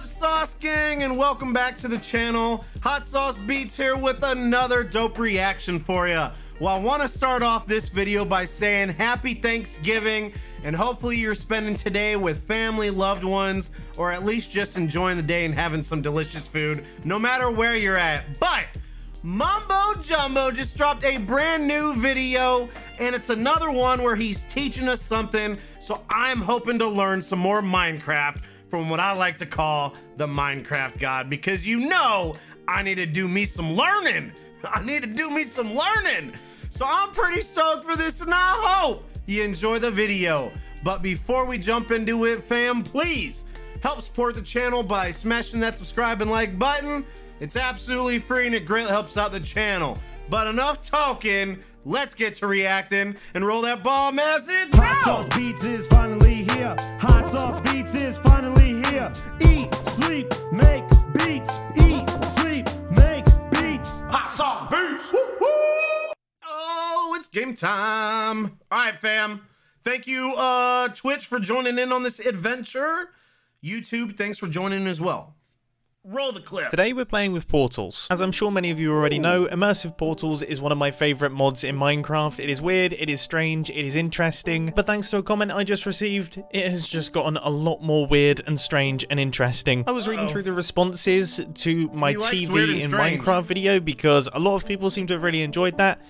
up, Sauce Gang, and welcome back to the channel. Hot Sauce Beats here with another dope reaction for you. Well, I want to start off this video by saying happy Thanksgiving, and hopefully you're spending today with family, loved ones, or at least just enjoying the day and having some delicious food, no matter where you're at. But Mumbo Jumbo just dropped a brand new video, and it's another one where he's teaching us something, so I'm hoping to learn some more Minecraft from what I like to call the Minecraft God, because you know I need to do me some learning. So I'm pretty stoked for this, and I hope you enjoy the video. But before we jump into it, fam, please help support the channel by smashing that subscribe and like button. It's absolutely free and it greatly helps out the channel. But enough talking, let's get to reacting and roll that ball message. Hot Sauce Beats is finally here. Hot Sauce Beats is finally here. Eat, sleep, make beats. Eat, sleep, make beats. Hot Sauce Beats. Woo-hoo! Oh, it's game time. All right, fam. Thank you, Twitch, for joining in on this adventure. YouTube, thanks for joining in as well. Roll the clip. Today we're playing with portals. As I'm sure many of you already know, immersive portals is one of my favourite mods in Minecraft. It is weird, it is strange, it is interesting, but thanks to a comment I just received, it has just gotten a lot more weird and strange and interesting. I was reading through the responses to my TV in Minecraft video because a lot of people seem to have really enjoyed that,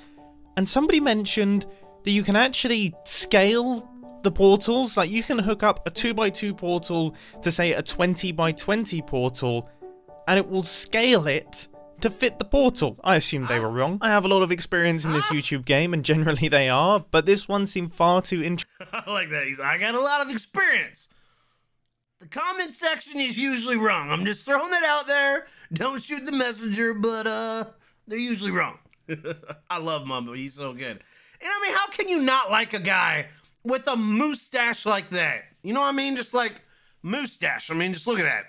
and somebody mentioned that you can actually scale the portals. Like, you can hook up a 2x2 portal to, say, a 20x20 portal, and it will scale it to fit the portal. I assumed they were wrong. I have a lot of experience in this YouTube game, and generally they are, but this one seemed far too interesting. I like that. I got a lot of experience. The comment section is usually wrong. I'm just throwing it out there. Don't shoot the messenger, but they're usually wrong. I love Mumbo. He's so good. And I mean, how can you not like a guy with a mustache like that? You know what I mean? Just like mustache. I mean, just look at that.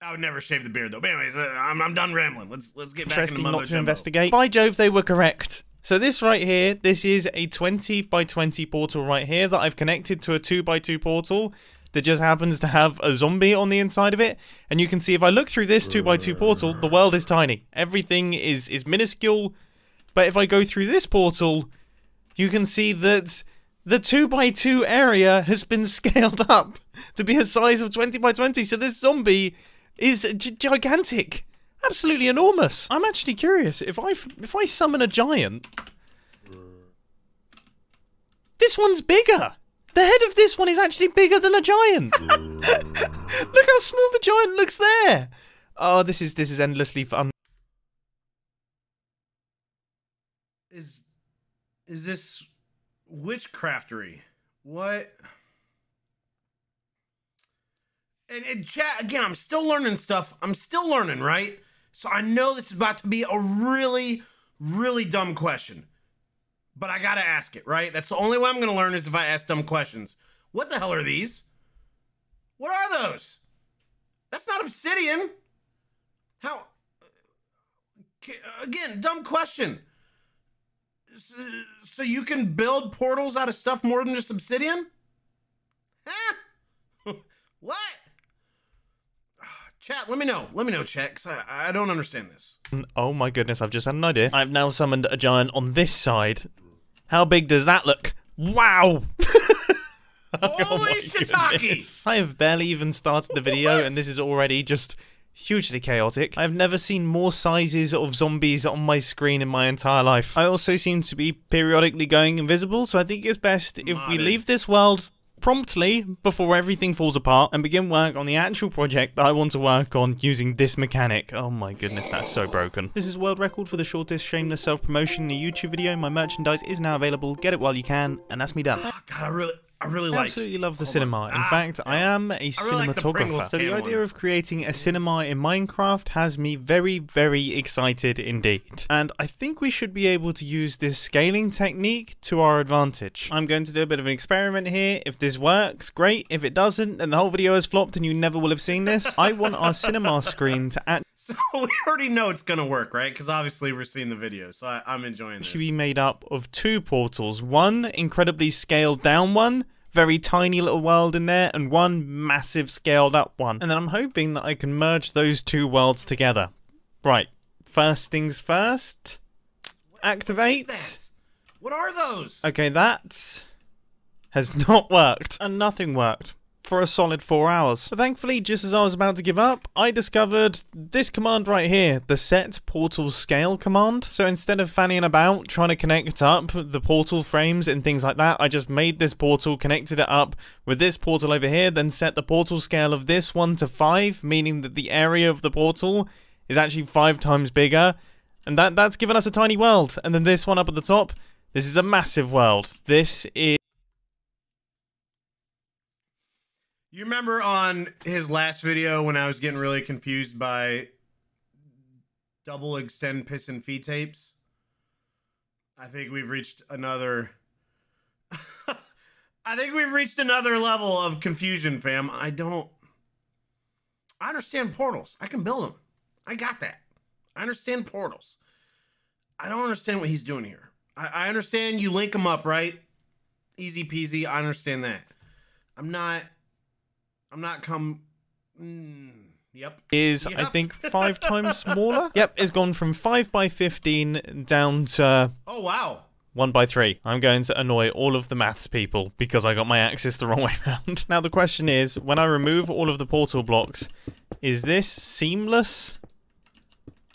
I would never shave the beard though. But anyways, I'm done rambling. Let's get back into Mumbo not to Jumbo. investigate. By Jove, they were correct. So this right here, this is a 20x20 portal right here that I've connected to a 2x2 portal that just happens to have a zombie on the inside of it. And you can see if I look through this 2x2 portal, the world is tiny. Everything is minuscule. But if I go through this portal, you can see that the 2x2 area has been scaled up to be a size of 20x20. So this zombie is gigantic, absolutely enormous. I'm actually curious, if I summon a giant, this one's bigger. The head of this one is actually bigger than a giant. Look how small the giant looks there. Oh, this is endlessly fun. Is this witchcraftery? What? And chat, again, I'm still learning stuff. I'm still learning, right? So I know this is about to be a really, really dumb question. But I gotta ask it, right? That's the only way I'm gonna learn is if I ask dumb questions. What the hell are these? What are those? That's not obsidian. How? Again, dumb question. So you can build portals out of stuff more than just obsidian? Huh? What? Chat, let me know. Let me know, chat, because I don't understand this. Oh my goodness, I've just had an idea. I've now summoned a giant on this side. How big does that look? Wow! Holy shiitake! I have barely even started the video, and this is already just hugely chaotic. I've never seen more sizes of zombies on my screen in my entire life. I also seem to be periodically going invisible, so I think it's best if we leave this world promptly before everything falls apart and begin work on the actual project that I want to work on using this mechanic. Oh my goodness, that's so broken. This is a world record for the shortest shameless self-promotion in a YouTube video. My merchandise is now available. Get it while you can, and that's me done. Oh, God, I really absolutely love the cinema. In fact, I am a cinematographer. So the idea of creating a cinema in Minecraft has me very, very excited indeed. And I think we should be able to use this scaling technique to our advantage. I'm going to do a bit of an experiment here. If this works, great. If it doesn't, then the whole video has flopped and you never will have seen this. I want our cinema screen to act. So we already know it's gonna work, right? Because obviously we're seeing the video, so I'm enjoying this. Should be made up of two portals. One incredibly scaled down one, very tiny little world in there and one massive scaled up one. And then I'm hoping that I can merge those two worlds together. Right, first things first. Activate. What is that? What are those? Okay, that has not worked. And nothing worked for a solid 4 hours. But thankfully, just as I was about to give up, I discovered this command right here, the set portal scale command. So instead of fanning about trying to connect up the portal frames and things like that, I just made this portal, connected it up with this portal over here, then set the portal scale of this one to 5, meaning that the area of the portal is actually 5 times bigger. And that's given us a tiny world. And then this one up at the top, this is a massive world. This is... You remember on his last video when I was getting really confused by double extend piss and feed tapes? I think we've reached another... I think we've reached another level of confusion, fam. I understand portals. I can build them. I got that. I understand portals. I don't understand what he's doing here. I understand you link them up, right? Easy peasy. I understand that. I'm not yep. I think 5 times smaller. Yep, it's gone from 5 by 15 down to... Oh, wow. 1 by 3. I'm going to annoy all of the maths people because I got my axis the wrong way around. Now the question is, when I remove all of the portal blocks, is this seamless?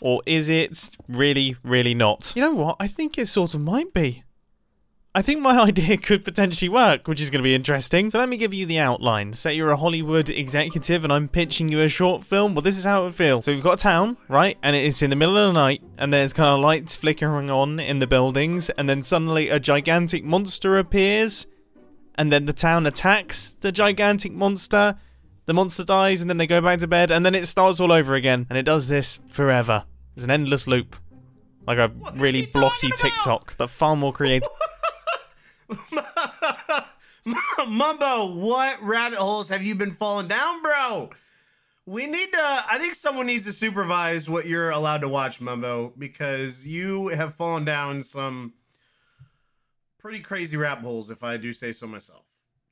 Or is it really, really not? You know what? I think it sort of might be. I think my idea could potentially work, which is going to be interesting. So let me give you the outline. Say you're a Hollywood executive and I'm pitching you a short film. Well, this is how it would feel. So we've got a town, right? And it's in the middle of the night. And there's kind of lights flickering on in the buildings. And then suddenly a gigantic monster appears. And then the town attacks the gigantic monster. The monster dies and then they go back to bed. And then it starts all over again. And it does this forever. It's an endless loop. Like a really blocky TikTok, but far more creative. Mumbo, what rabbit holes have you been falling down, bro? We need to... I think someone needs to supervise what you're allowed to watch, Mumbo, because you have fallen down some pretty crazy rabbit holes, if I do say so myself.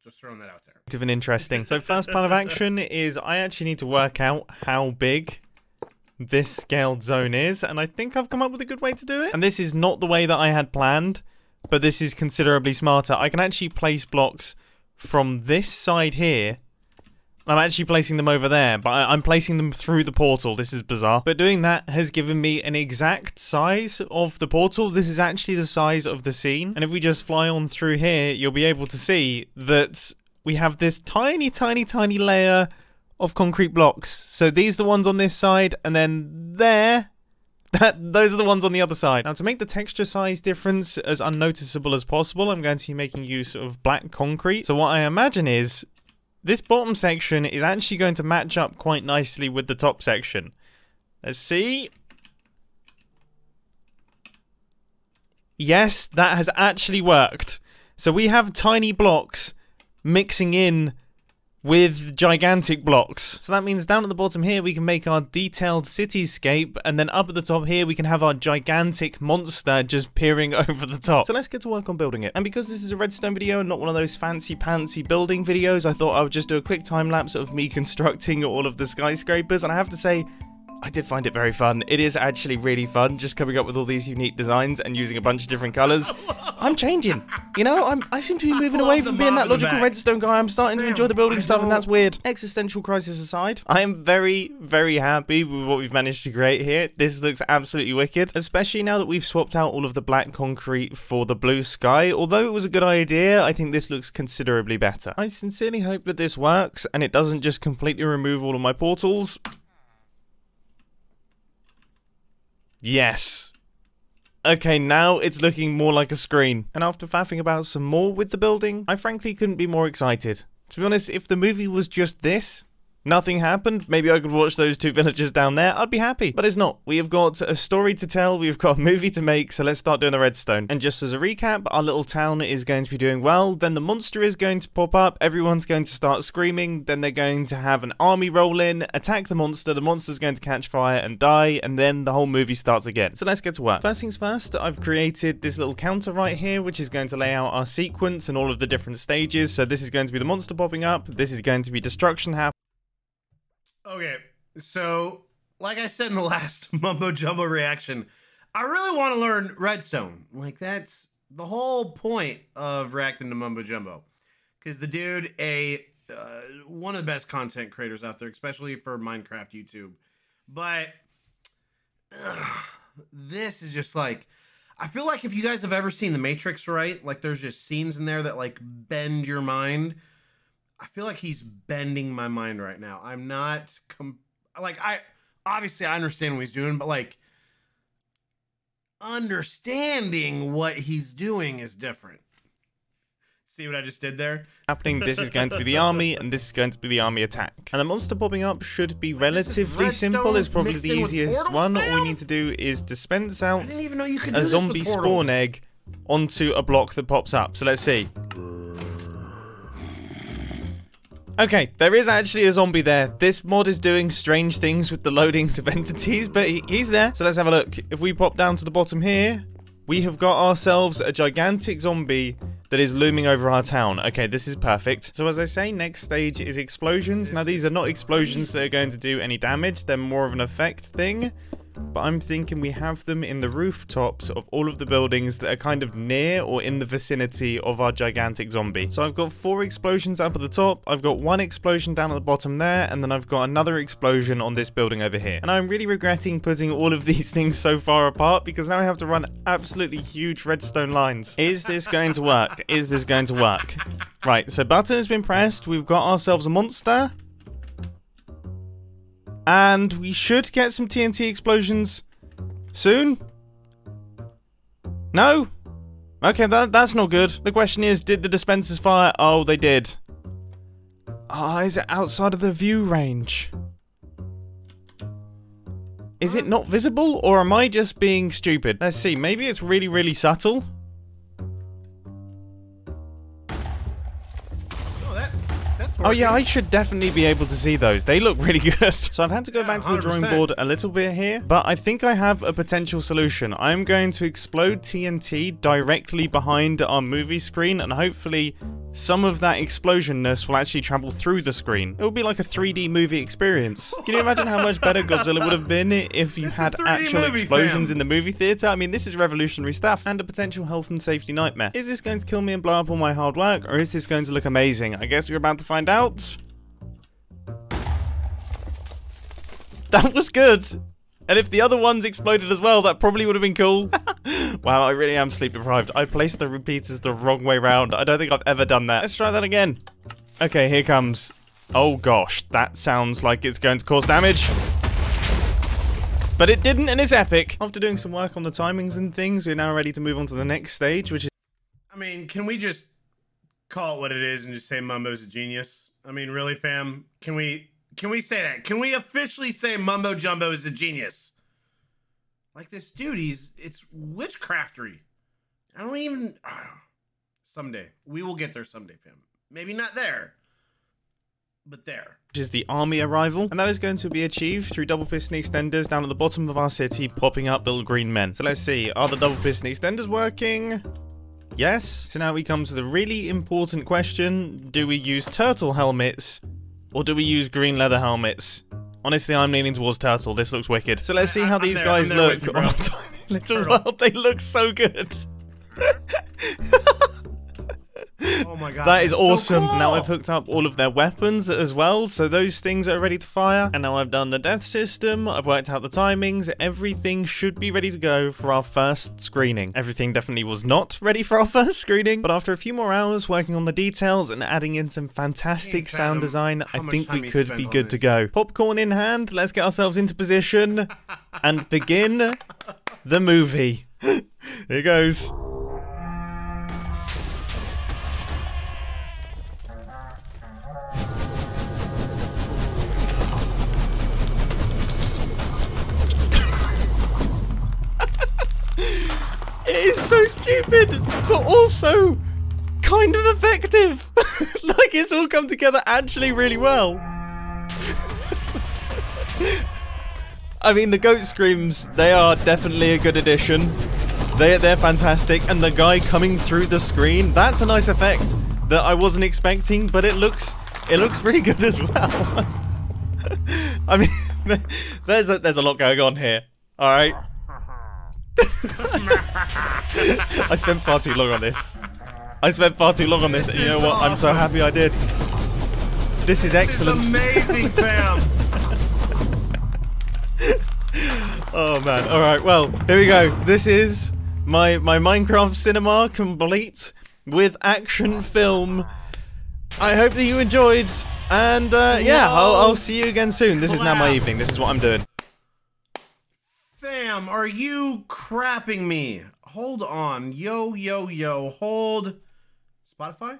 Just throwing that out there. And interesting. So first plan of action is I actually need to work out how big this scaled zone is, and I think I've come up with a good way to do it. And this is not the way that I had planned, but this is considerably smarter. I can actually place blocks from this side here. I'm actually placing them over there, but I'm placing them through the portal. This is bizarre. But doing that has given me an exact size of the portal. This is actually the size of the scene. And if we just fly on through here, you'll be able to see that we have this tiny, tiny, tiny layer of concrete blocks. So these are the ones on this side, and then there... those are the ones on the other side. Now, to make the texture size difference as unnoticeable as possible, I'm going to be making use of black concrete. So what I imagine is this bottom section is actually going to match up quite nicely with the top section. Let's see. Yes, that has actually worked. So we have tiny blocks mixing in with gigantic blocks. So that means down at the bottom here we can make our detailed cityscape, and then up at the top here we can have our gigantic monster just peering over the top. So let's get to work on building it. And because this is a redstone video and not one of those fancy pantsy building videos, I thought I would just do a quick time lapse of me constructing all of the skyscrapers, and I have to say, I did find it very fun. It is actually really fun just coming up with all these unique designs and using a bunch of different colors. I'm changing. You know, I seem to be moving away from being that logical redstone guy. I'm starting to enjoy the building stuff, and that's weird. Existential crisis aside, I am very, very happy with what we've managed to create here. This looks absolutely wicked, especially now that we've swapped out all of the black concrete for the blue sky. Although it was a good idea, I think this looks considerably better. I sincerely hope that this works and it doesn't just completely remove all of my portals. Yes. Okay, now it's looking more like a screen. And after faffing about some more with the building, I frankly couldn't be more excited. To be honest, if the movie was just this, nothing happened. Maybe I could watch those 2 villagers down there. I'd be happy, but it's not. We have got a story to tell. We've got a movie to make, so let's start doing the redstone. And just as a recap, our little town is going to be doing well. Then the monster is going to pop up. Everyone's going to start screaming. Then they're going to have an army roll in, attack the monster. The monster's going to catch fire and die, and then the whole movie starts again. So let's get to work. First things first, I've created this little counter right here, which is going to lay out our sequence and all of the different stages. So this is going to be the monster popping up. This is going to be destruction happening. Okay, so like I said in the last Mumbo Jumbo reaction, I really want to learn redstone. Like, that's the whole point of reacting to Mumbo Jumbo. Because the dude, one of the best content creators out there, especially for Minecraft YouTube. But this is just like, I feel like if you guys have ever seen The Matrix, right? Like, there's just scenes in there that like bend your mind. I feel like he's bending my mind right now. I'm not, obviously I understand what he's doing, but like, understanding what he's doing is different. See what I just did there? This is going to be the army, and this is going to be the army attack. And the monster popping up should be relatively simple. It's probably the easiest one. All we need to do is dispense out a zombie spawn egg onto a block that pops up. So let's see. Okay, there is actually a zombie there. This mod is doing strange things with the loadings of entities, but he's there. So let's have a look. If we pop down to the bottom here, we have got ourselves a gigantic zombie that is looming over our town. Okay, this is perfect. So as I say, next stage is explosions. Now, these are not explosions that are going to do any damage. They're more of an effect thing. But I'm thinking we have them in the rooftops of all of the buildings that are kind of near or in the vicinity of our gigantic zombie. So I've got 4 explosions up at the top, I've got 1 explosion down at the bottom there, and then I've got another explosion on this building over here. And I'm really regretting putting all of these things so far apart, because now I have to run absolutely huge redstone lines. Is this going to work? Is this going to work? Right, so button has been pressed, we've got ourselves a monster. And we should get some TNT explosions soon. No? Okay, that's not good. The question is, did the dispensers fire? Oh, they did. Ah, is it outside of the view range? Is it not visible, or am I just being stupid? Let's see, maybe it's really, really subtle. Oh yeah, I should definitely be able to see those. They look really good. So I've had to go back to the drawing board a little bit here, but I think I have a potential solution. I'm going to explode TNT directly behind our movie screen, and hopefully some of that explosionness will actually travel through the screen. It will be like a 3D movie experience. Can you imagine how much better Godzilla would have been if you had actual explosions in the movie theater? I mean, this is revolutionary stuff, and a potential health and safety nightmare. Is this going to kill me and blow up all my hard work, or is this going to look amazing? I guess we're about to find out. That was good. And if the other ones exploded as well, that probably would have been cool. Wow, I really am sleep deprived. I placed the repeaters the wrong way round. I don't think I've ever done that. Let's try that again. Okay, here comes. Oh gosh, that sounds like it's going to cause damage. But it didn't, and it's epic. After doing some work on the timings and things, we're now ready to move on to the next stage, which is... I mean, can we just call it what it is and just say Mumbo's a genius? I mean, really, fam? Can we say that? Can we officially say Mumbo Jumbo is a genius? Like, this dude, it's witchcraftery. I don't even... someday. We will get there someday, fam. Maybe not there, but there. Which is the army arrival, and that is going to be achieved through double piston extenders down at the bottom of our city, popping up little green men. So let's see, are the double piston extenders working? Yes. So now we come to the really important question. Do we use turtle helmets, or do we use green leather helmets? Honestly, I'm leaning towards turtle. This looks wicked. So let's see how these guys look on a tiny little world. They look so good. Oh my god. That is awesome. So cool. Now I've hooked up all of their weapons as well, so those things are ready to fire. And now I've done the death system, I've worked out the timings, everything should be ready to go for our first screening. Everything definitely was not ready for our first screening, but after a few more hours working on the details and adding in some fantastic sound design, I think we could be good to go. Popcorn in hand, let's get ourselves into position and begin the movie. Here goes. is so stupid, but also kind of effective. Like, it's all come together actually really well. I mean, the goat screams, they are definitely a good addition. They're fantastic, and the guy coming through the screen, that's a nice effect that I wasn't expecting, but it looks pretty good as well. I mean, there's a lot going on here. All right. I spent far too long on this. And you know what? Awesome. I'm so happy I did. This is excellent. This is amazing, fam. Oh man. All right. Well, here we go. This is my Minecraft cinema complete with action film. I hope that you enjoyed, and yeah, I'll see you again soon. This is now my evening. This is what I'm doing. Fam, are you crapping me? Hold on. Yo, hold. Spotify?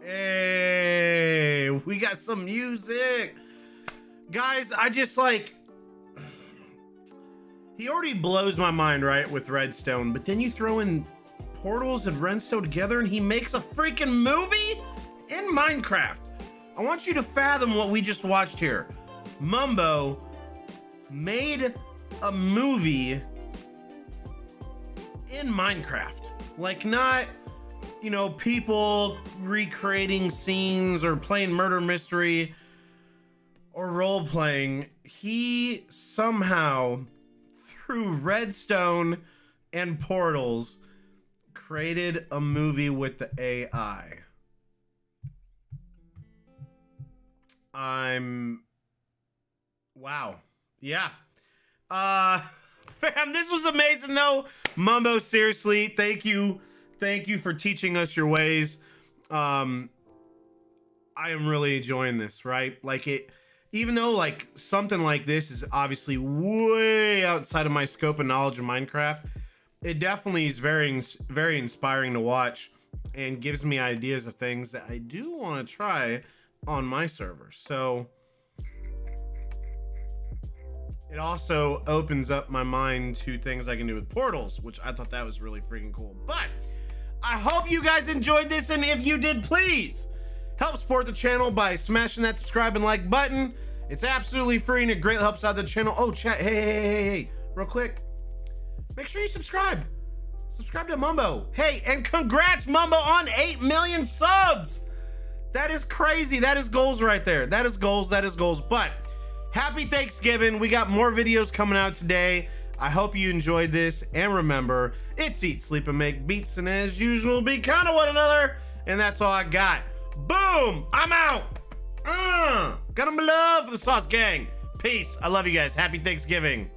Hey, we got some music. Guys, I just like... He already blows my mind, right, with Redstone, but then you throw in Portals and Redstone together and he makes a freaking movie in Minecraft. I want you to fathom what we just watched here. Mumbo made a movie in Minecraft. Like, not, you know, people recreating scenes or playing murder mystery or role playing. He somehow, through Redstone and Portals, created a movie with the AI. Wow. Yeah. Fam, this was amazing though. Mumbo, seriously, thank you. Thank you for teaching us your ways. I am really enjoying this, right? Like, even though like something like this is obviously way outside of my scope of knowledge of Minecraft, it definitely is very inspiring to watch and gives me ideas of things that I do want to try on my server. So it also opens up my mind to things I can do with Portals, which I thought that was really freaking cool. But I hope you guys enjoyed this, and if you did, please help support the channel by smashing that subscribe and like button. It's absolutely free and it greatly helps out the channel. Oh, chat, hey, real quick. Make sure you subscribe. Subscribe to Mumbo. Hey, and congrats, Mumbo, on 8 million subs. That is crazy. That is goals right there. That is goals. But happy Thanksgiving. We got more videos coming out today. I hope you enjoyed this. And remember, it's eat, sleep, and make beats. And as usual, be kind of one another. And that's all I got. Boom. I'm out. Got 'em love for the Sauce Gang. Peace. I love you guys. Happy Thanksgiving.